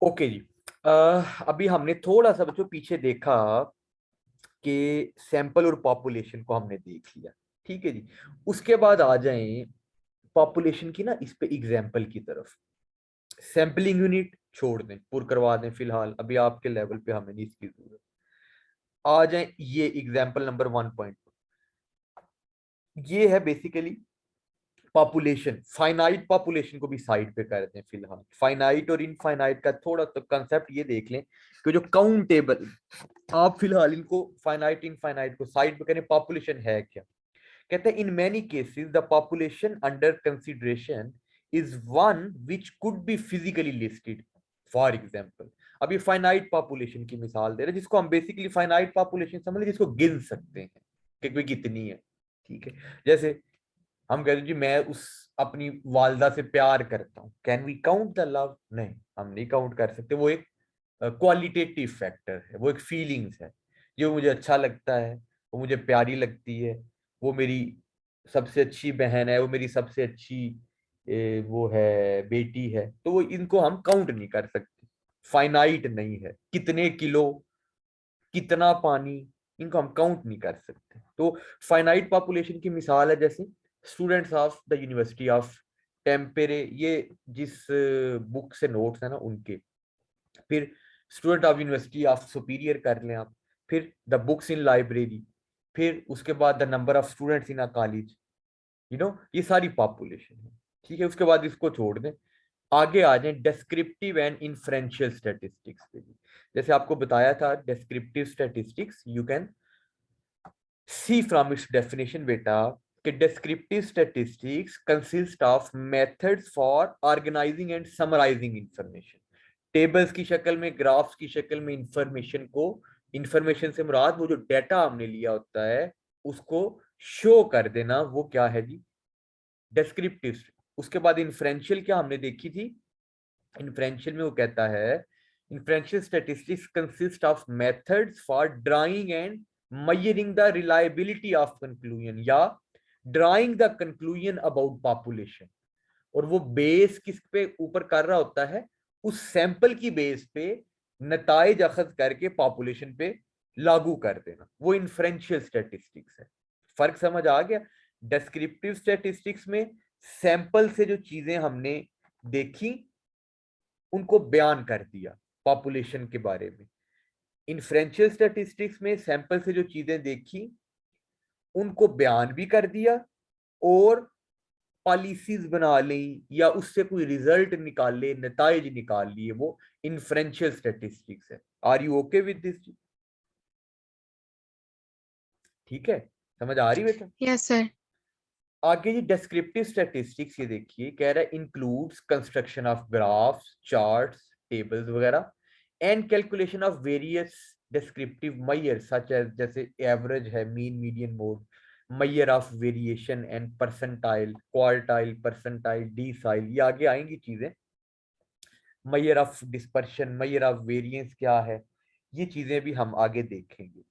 Okay जी। अभी हमने थोड़ा सा बच्चों पीछे देखा कि सैंपल और पॉपुलेशन को हमने देख लिया। ठीक है जी। उसके बाद आ जाएं पॉपुलेशन की ना इस पे एग्जाम्पल की तरफ। सैंपलिंग यूनिट छोड़ दें, पुर करवा दें फिलहाल, अभी आपके लेवल पे हमें नहीं इसकी जरूरत। आ जाएं ये एग्जाम्पल नंबर 1.2। ये है बेसिकली पॉपुलेशन। फाइनाइट पॉपुलेशन को भी साइड पे कर दें फिलहाल। फाइनाइट और इनफाइनाइट का थोड़ा तो कंसेप्ट ये देख लें कि जो काउंटेबल, आप फिलहाल इनको फाइनाइट इनफाइनाइट को साइड पे करें। पॉपुलेशन है क्या? कहते हैं in many cases the population under consideration is one which could be physically listed. For example, अभी फाइनाइट पॉपुलेशन की मिसाल दे रहे हैं, जिसको हम बेसिकली फाइनाइट पॉपुलेशन समझ लें, जिसको गिन सकते हैं कि कोई कितनी है। ठीक है। जैसे हम कहते हैं जी मैं उस अपनी वालदा से प्यार करता हूँ, can we count the love? नहीं, हम नहीं काउंट कर सकते। वो एक क्वालिटेटिव फैक्टर है, वो एक फीलिंग्स है। जो मुझे अच्छा लगता है, वो मुझे प्यारी लगती है, वो मेरी सबसे अच्छी बहन है, वो मेरी सबसे अच्छी वो है बेटी है, तो वो इनको हम काउंट नहीं कर सकते। फाइनाइट नहीं है। कितने किलो, कितना पानी, इनको हम काउंट नहीं कर सकते। तो फाइनाइट पॉपुलेशन की मिसाल है जैसे students of the university of Tampere, ये जिस बुक से नोट्स है ना उनके। फिर student of university of Superior कर लें आप। फिर द बुक्स इन लाइब्रेरी। फिर उसके बाद the number of students in a college. ये सारी पॉपुलेशन है। ठीक है। उसके बाद इसको छोड़ दें, आगे आ जाए डिस्क्रिप्टिव एंड इन्फ्रेंशियल स्टैटिस्टिक्स पे। जैसे आपको बताया था descriptive statistics, you can see from its definition बेटा कि descriptive statistics consist of methods for organising and summarising information. Tables की शक्ल में, ग्राफ्स की शक्ल में इंफॉर्मेशन को, इंफॉर्मेशन से मुराद वो जो डेटा हमने लिया होता है उसको शो कर देना, वो क्या है जी? डिस्क्रिप्टिव। उसके बाद इन्फ्रेंशियल क्या हमने देखी थी? इन्फ्रेंशियल में वो कहता है inferential statistics consist of methods for drawing and measuring the reliability of conclusion, या drawing the conclusion about population। और वो बेस किस पे ऊपर कर रहा होता है? उस सैंपल की बेस पे नताइज अखज करके पॉपुलेशन पे लागू कर देना, वो इन्फ्रेंशियल स्टैटिस्टिक्स है। फर्क समझ आ गया? डिस्क्रिप्टिव स्टैटिस्टिक्स में सैंपल से जो चीजें हमने देखी उनको बयान कर दिया पॉपुलेशन के बारे में। इन्फ्रेंशियल स्टैटिस्टिक्स में सैंपल से जो चीजें देखी उनको बयान भी कर दिया और पॉलिसीज बना ली या उससे कोई रिजल्ट निकाले, नताइज निकाल लिए, वो इन्फ्रेंशियल स्टैटिस्टिक्स है। Are you okay with this? ठीक है, समझ आ रही बेटा? Yes sir. आगे ये डिस्क्रिप्टिव स्टैटिस्टिक्स, ये देखिए कह रहा है includes construction of graphs, charts, tables वगैरह and calculation of various descriptive measure such as, जैसे एवरेज है, mean, median, mode, measure of variation and percentile, quartile, percentile, decile, ये आगे आएंगी चीजें। Measure of dispersion, measure of variance क्या है, ये चीजें भी हम आगे देखेंगे।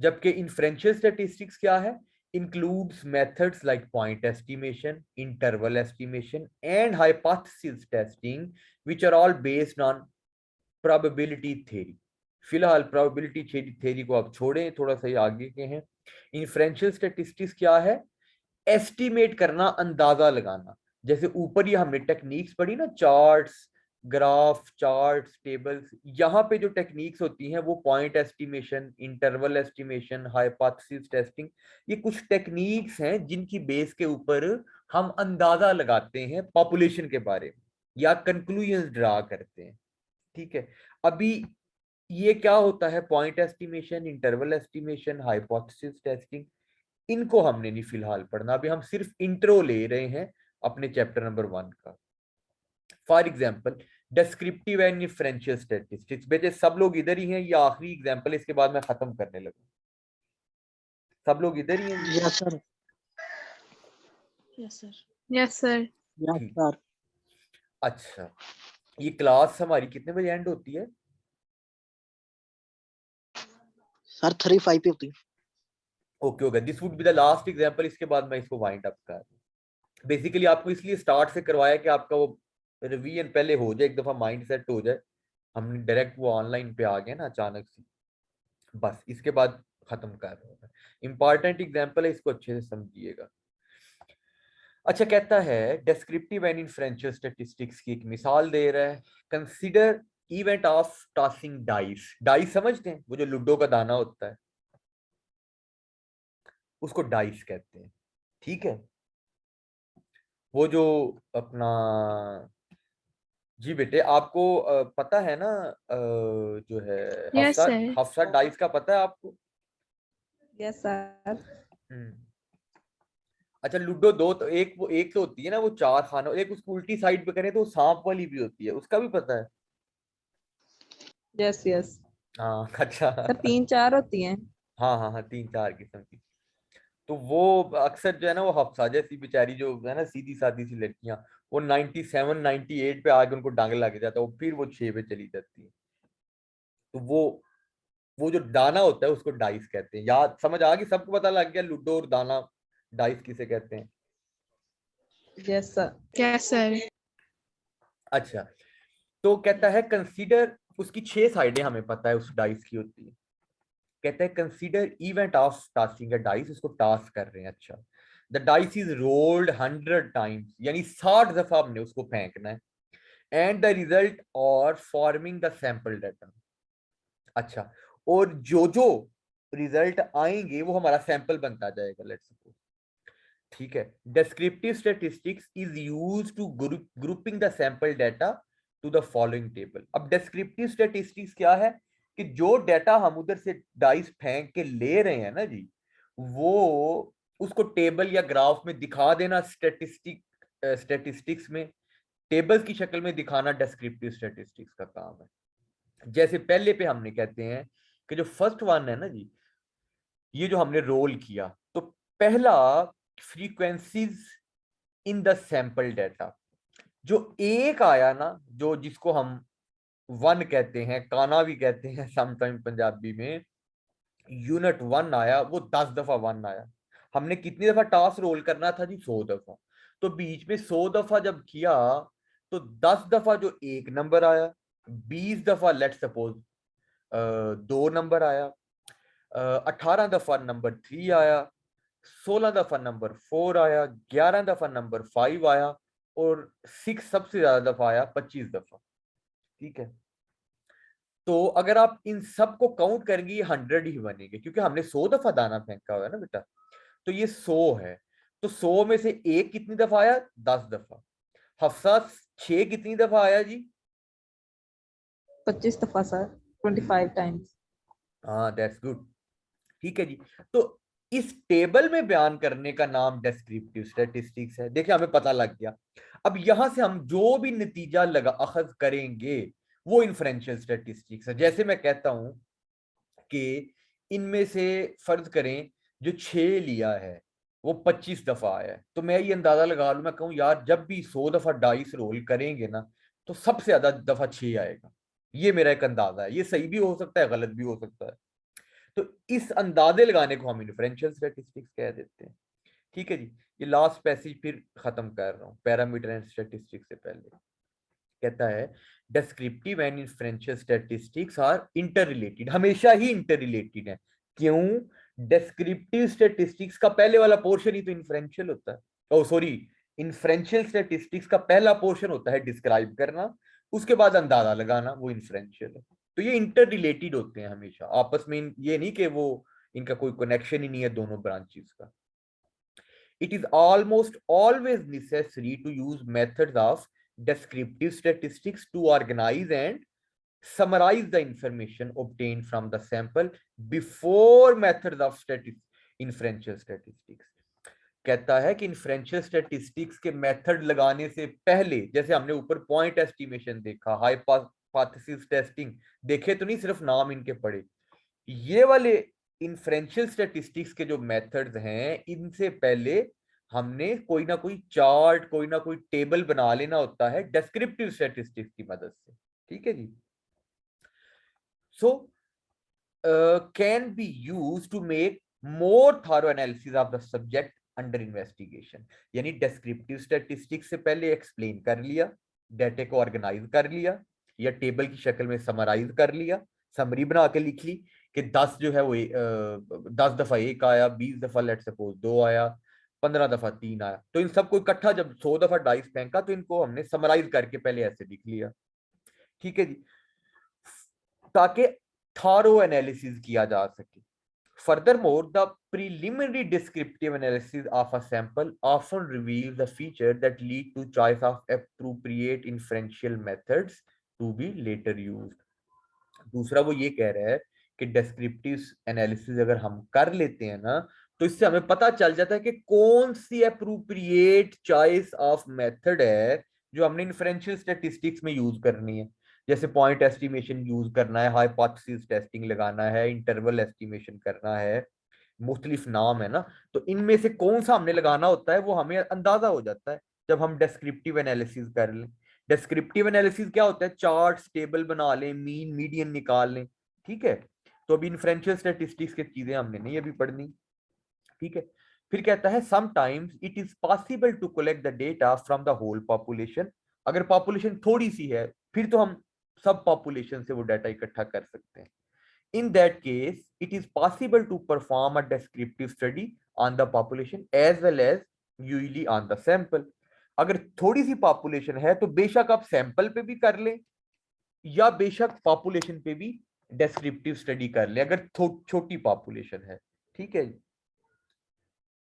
जबकि इन्फ्रेंशियल स्टैटिस्टिक्स क्या है? Includes methods like point estimation, interval estimation and hypothesis testing which are all based on probability theory. फिलहाल प्रोबेबिलिटी थ्योरी को आप छोड़ें, थोड़ा सा ये आगे के हैं। इन्फ्रेंशियल स्टैटिस्टिक्स क्या है? एस्टिमेट करना, अंदाजा लगाना। जैसे ऊपर ही हमने टेक्निक्स पढ़ी ना, चार्ट्स, ग्राफ, चार्ट्स, टेबल्स, यहाँ पे जो टेक्निक्स होती हैं वो point estimation, interval estimation, hypothesis testing, ये कुछ टेक्निक्स हैं जिनकी बेस के ऊपर हम अंदाजा लगाते हैं पॉपुलेशन के बारे में या कंक्लूजन ड्रा करते हैं। ठीक है। अभी ये क्या होता है? Point estimation, interval estimation, hypothesis testing, इनको हमने नहीं फिलहाल पढ़ना। अभी हम सिर्फ इंट्रो ले रहे हैं अपने चैप्टर नंबर 1 का। For example descriptive and differential statistics. बेटे सब लोग इधर ही हैं, ये आखिरी एग्जाम्पल, इसके बाद मैं खत्म करने लगूँ। सब लोग इधर ही हैं जी? Yes sir. Yes sir. Yes sir. Yes ठीक। सर। अच्छा, ये क्लास हमारी कितने बजे एंड होती है? सर 3:05 पे होती है। Okay okay, this would be the last example, इसके बाद मैं इसको वाइंड अप कर। बेसिकली आपको इसलिए स्टार्ट से करवाया कि आपका वो रिवीजन पहले हो जाए, एक दफा माइंड सेट हो जाए, हमने डायरेक्ट वो ऑनलाइन पे आ गए ना अचानक से, बस इसके बाद खत्म कर रहा हूँ। इंपॉर्टेंट एग्जांपल है, इसको अच्छे से समझिएगा। अच्छा, कहता है डिस्क्रिप्टिव एंड इन्फ्रेंशियल स्टैटिस्टिक्स की एक मिसाल दे रहा है। Consider event of tossing dice. Dice समझते हैं, वो जो लूडो का दाना होता है उसको डाइस कहते हैं, ठीक है। वो जो अपना, जी बेटे आपको पता है ना, जो है yes Hafsa, sir. Hafsa dice का पता है आपको? Yes sir. हम्म। अच्छा, लूडो दो तो एक, वो एक तो होती है ना वो चार खानों, एक उसको उल्टी साइड पे करें तो सांप वाली भी होती है, उसका भी पता है? यस यस हाँ अच्छा। सर, 3-4 होती हैं। हाँ हाँ हाँ, तीन चार किस्म की। तो वो अक्सर जो है ना, वो हफ्सा जैसी बेचारी जो है ना, सीधी सादी सी लड़कियां, वो 97 98 पे आके उनको डांग लग जाता है, वो फिर वो 6 पे चली जाती है। तो वो जो दाना होता है उसको डाइस कहते हैं। याद समझ आ गई, सबको पता लग गया लूडो और दाना डाइस किसे कहते हैं? Yes sir. Yes sir. अच्छा, तो कहता है कंसीडर, उसकी 6 साइडें हमें पता है उस डाइस की होती है। कहता है consider event of tasking a dice, उसको टास्क कर रहे हैं। अच्छा, the dice is rolled 100 times, यानी 60 दफा हमने उसको फेंकना है, एंड द रिजल्ट और फॉर्मिंग द सैंपल डाटा। अच्छा, और जो जो रिजल्ट आएंगे वो हमारा सैंपल बनता जाएगा, लेट्स सपोज, ठीक है। Descriptive statistics is used to grouping the sample data to the following table. अब डिस्क्रिप्टिव स्टैटिस्टिक्स क्या है कि जो डाटा हम उधर से डाइस फेंक के ले रहे हैं ना जी, वो उसको टेबल या ग्राफ में दिखा देना, स्टैटिस्टिक्स में टेबल्स की शक्ल में दिखाना डिस्क्रिप्टिव स्टैटिस्टिक्स का काम है। जैसे पहले पे हमने कहते हैं कि जो फर्स्ट वन है ना जी, ये जो हमने रोल किया, तो पहला frequencies in the sample data, जो एक आया ना, जो जिसको हम वन कहते हैं, काना भी कहते हैं समटाइम पंजाबी में, यूनिट वन आया, वो 10 दफा वन आया। हमने कितनी दफा टास्क रोल करना था जी? 100 दफा। तो बीच में 100 दफा जब किया, तो 10 दफा जो एक नंबर आया, 20 दफा लेट सपोज 2 नंबर आया, 18 दफा नंबर 3 आया, 16 दफा नंबर 4 आया, 11 दफा नंबर 5 आया, और 6 सबसे ज्यादा दफा आया, 25 दफा, ठीक है। तो अगर आप इन सब को काउंट करेंगे, ये 100 ही बनेंगे, क्योंकि हमने 100 दफा दाना फेंका हुआ है ना बेटा। तो ये 100 है, तो 100 में से एक कितनी दफा आया? 10 दफा। हफ्सा 6 कितनी दफा आया जी? 25 दफा सर, 25 टाइम्स। हाँ, दैट्स गुड, ठीक है जी। तो इस टेबल में बयान करने का नाम डिस्क्रिप्टिव स्टैटिस्टिक्स है। देखिए, हमें पता लग गया। अब यहां से हम जो भी नतीजा लगा अखज करेंगे वो इन्फ्रेंशियल स्टैटिस्टिक्स है। जैसे मैं कहता हूं कि इनमें से फर्ज करें जो 6 लिया है वो 25 दफा आया है, तो मैं ये अंदाजा लगा लूं, मैं कहूं यार जब भी 100 दफा डाइस रोल करेंगे ना, तो सबसे ज्यादा दफा 6 आएगा। ये मेरा एक अंदाजा है, ये सही भी हो सकता है, गलत भी हो सकता है। तो इस अंदाजे लगाने को हम इन्फ्रेंशियल स्टैटिस्टिक्स कह देते हैं, ठीक है जी। ये लास्ट पैसेज फिर खत्म कर रहा हूं, पैरामीटर एंड स्टैटिस्टिक्स से पहले। कहता है descriptive and inferential statistics are interrelated, हमेशा ही इंटर रिलेटेड है। क्यों? डिस्क्रिप्टिव स्टैटिस्टिक्स का पहले वाला पोर्शन ही तो इन्फ्रेंशियल होता है। ओ सॉरी, इन्फ्रेंशियल स्टैटिस्टिक्स का पहला पोर्शन होता है डिस्क्राइब करना, उसके बाद अंदाजा लगाना, वो इन्फ्रेंशियल है। तो ये इंटर रिलेटेड होते हैं हमेशा आपस में, ये नहीं कि वो इनका कोई कनेक्शन ही नहीं है दोनों ब्रांचेस का। It is almost always necessary to use methods of descriptive statistics to organize and summarize the information obtained from the sample before methods of inferential statistics. कहता है कि इन्फ्रेंशियल स्टैटिस्टिक्स के मेथड लगाने से पहले, जैसे हमने ऊपर पॉइंट एस्टिमेशन देखा, हाइपोथेसिस टेस्टिंग देखे, तो नहीं सिर्फ नाम इनके पढ़े, ये वाले इन्फ्रेंशियल स्टैटिस्टिक्स के जो मेथड्स हैं, इनसे पहले हमने कोई ना कोई चार्ट, कोई ना कोई टेबल बना लेना होता है डिस्क्रिप्टिव स्टैटिस्टिक्स की मदद से, ठीक है जी। So can be use to make more thorough analysis of the subject under investigation. यानी डिस्क्रिप्टिव स्टैटिस्टिक्स से पहले एक्सप्लेन कर लिया, डाटे को ऑर्गेनाइज कर लिया या टेबल की शक्ल में समराइज कर लिया, समरी बना के लिख ली कि 10 जो है वो 10 दफा 1 आया, 20 दफा लेट सपोज 2 आया, 15 दफा 3 आया। तो इन सबको इकट्ठा जब 100 दफा डाइस फेंका तो इनको हमने समराइज करके पहले ऐसे लिख लिया, ठीक है जी, ताकि थॉरो एनालिसिस किया जा सके। Furthermore, the preliminary descriptive analysis of a sample often reveals the features that lead to choice of appropriate inferential methods to be later used. दूसरा वो ये कह रहा है कि descriptive analysis अगर हम कर लेते हैं ना तो इससे हमें पता चल जाता है कि कौन सी appropriate choice of method है जो हमने inferential statistics में यूज करनी है। जैसे पॉइंट एस्टिमेशन यूज करना है, हाइपोथेसिस टेस्टिंग लगाना है, इंटरवल एस्टिमेशन करना है, मुख्तलिफ नाम है ना। तो इनमें से कौन सा हमने लगाना होता है वो हमें अंदाजा हो जाता है जब हम डेस्क्रिप्टिव एनालिसिस कर लें। डेस्क्रिप्टिव एनालिसिस क्या होता है? चार्ट्स टेबल बना लें, मीन मीडियन निकाल लें, ठीक है। तो अभी इन्फ्रेंशियल स्टैटिस्टिक्स की चीजें हमने नहीं अभी पढ़नी, ठीक है। फिर कहता है sometimes it is possible to collect the data from the whole population. अगर पॉपुलेशन थोड़ी सी है फिर तो हम सब पॉपुलेशन से वो डाटा इकट्ठा कर सकते हैं। In that case, it is possible to perform a descriptive study on the population as well as usually on the sample. अगर थोड़ी सी पॉपुलेशन है तो बेशक आप सैंपल पे भी कर लें या बेशक पॉपुलेशन पे भी डेस्क्रिप्टिव स्टडी कर लें अगर छोटी पॉपुलेशन है, ठीक है।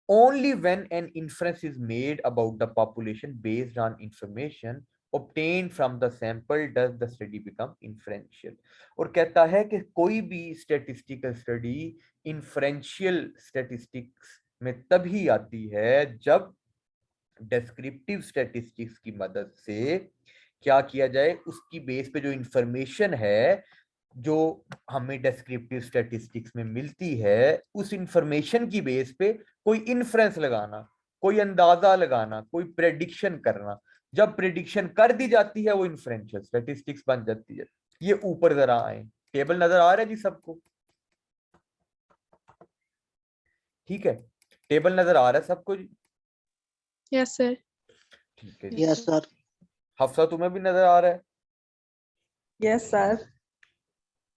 Only when an inference is made about the population based on information obtained from the sample does the study become inferential. और कहता है कि कोई भी स्टैटिस्टिकल स्टडी इन्फ्रेंशियल स्टैटिस्टिक्स में तभी आती है जब डेस्क्रिप्टिव स्टैटिस्टिक्स की मदद से क्या किया जाए, उसकी बेस पे जो इंफॉर्मेशन है जो हमें डेस्क्रिप्टिव स्टैटिस्टिक्स में मिलती है उस इंफॉर्मेशन की बेस पे कोई इन्फ्रेंस लगाना, कोई अंदाजा लगाना, कोई प्रेडिक्शन करना। जब प्रेडिक्शन कर दी जाती है वो इन्फ्रेंशियल स्टैटिस्टिक्स बन जाती है। ये ऊपर जरा आए, टेबल नजर आ रहा है जी सबको? ठीक है, टेबल नजर आ रहा है सबको जी? Yes sir. ठीक है जी। Yes sir. हफ्सा तुम्हें भी नजर आ रहा है? Yes sir.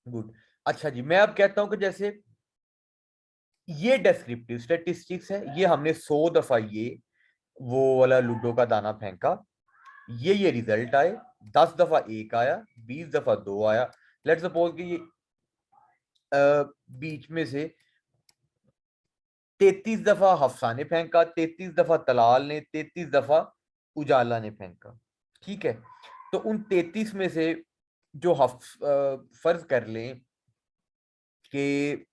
गुड। अच्छा जी, मैं अब कहता हूं कि जैसे ये डेस्क्रिप्टिव स्टैटिस्टिक्स है, ये हमने 100 दफा ये वो वाला लूडो का दाना फेंका, ये रिजल्ट आए, 10 दफा 1 आया, 20 दफा 2 आया। लेट्स सपोज कि ये बीच में से 33 दफा हफ्सा ने फेंका, 33 दफा तलाल ने, 33 दफा उजाला ने फेंका, ठीक है। तो उन 33 में से जो फर्ज कर लें कि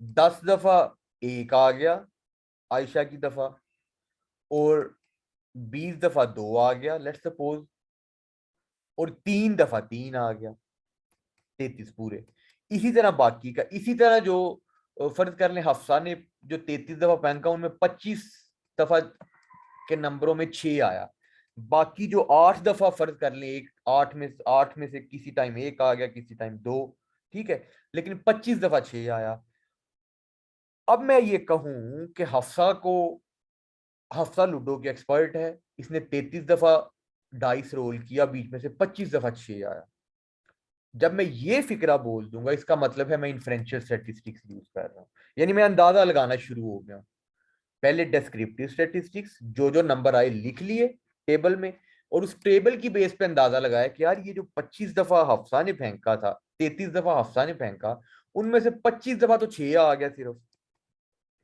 10 दफा 1 आ गया आयशा की दफा और 20 दफा 2 आ गया लेट्स सपोज, और 3 दफा 3 आ गया, 33 पूरे। इसी तरह बाकी का, इसी तरह जो फर्ज कर लें हफ्सा ने जो 33 दफा फेंका उनमें 25 दफा के नंबरों में 6 आया, बाकी जो 8 दफा फर्ज कर लें एक 8 में से किसी टाइम 1 आ गया, किसी टाइम 2, ठीक है, लेकिन 25 दफा 6 आया। अब मैं ये कहूं कि हफ्सा लूडो के एक्सपर्ट है, इसने 33 दफा डाइस रोल किया, बीच में से 25 दफा 6 आया। जब मैं ये फिक्रा बोल दूंगा इसका मतलब है मैं इन्फ्रेंशियल स्टैटिस्टिक्स यूज कर रहा हूं, यानी मैं अंदाजा लगाना शुरू हो गया। पहले डेस्क्रिप्टिव स्टैटिस्टिक्स जो जो नंबर आए लिख लिए टेबल में, और उस टेबल की बेस पे अंदाजा लगाया कि यार ये जो 25 दफा हफ्सा ने फेंका था, 33 दफा हफ्सा ने फेंका, उनमें से 25 दफा तो 6 आ गया सिर्फ,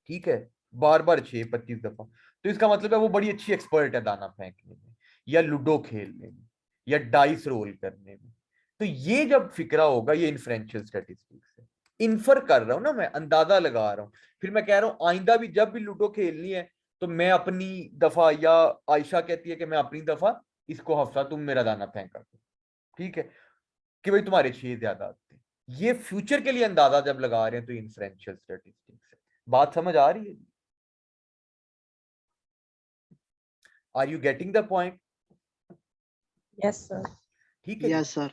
ठीक है, बार बार 6 25 दफा। तो इसका मतलब है वो बड़ी अच्छी एक्सपर्ट है दाना फेंकने में या लूडो खेलने में या डाइस रोल करने में। तो ये जब फिक्रा होगा ये इन्फ्रेंशियल स्टैटिस्टिक्स है, इन्फर कर रहा हूं ना मैं, अंदाजा लगा रहा हूं। फिर मैं कह रहा हूं आइंदा भी जब भी लूडो खेलनी है तो मैं अपनी दफा, या आयशा कहती है कि मैं अपनी दफा, इसको हफ्सा तुम मेरा दाना फेंका, ठीक है, कि भाई तुम्हारे 6 ज्यादा आते हैं। ये फ्यूचर के लिए अंदाजा जब लगा रहे हैं तो इन्फ्रेंशियल स्टैटिस्टिक्स है। बात समझ आ रही है? Are you getting the point? Yes sir. ठीक है यस सर।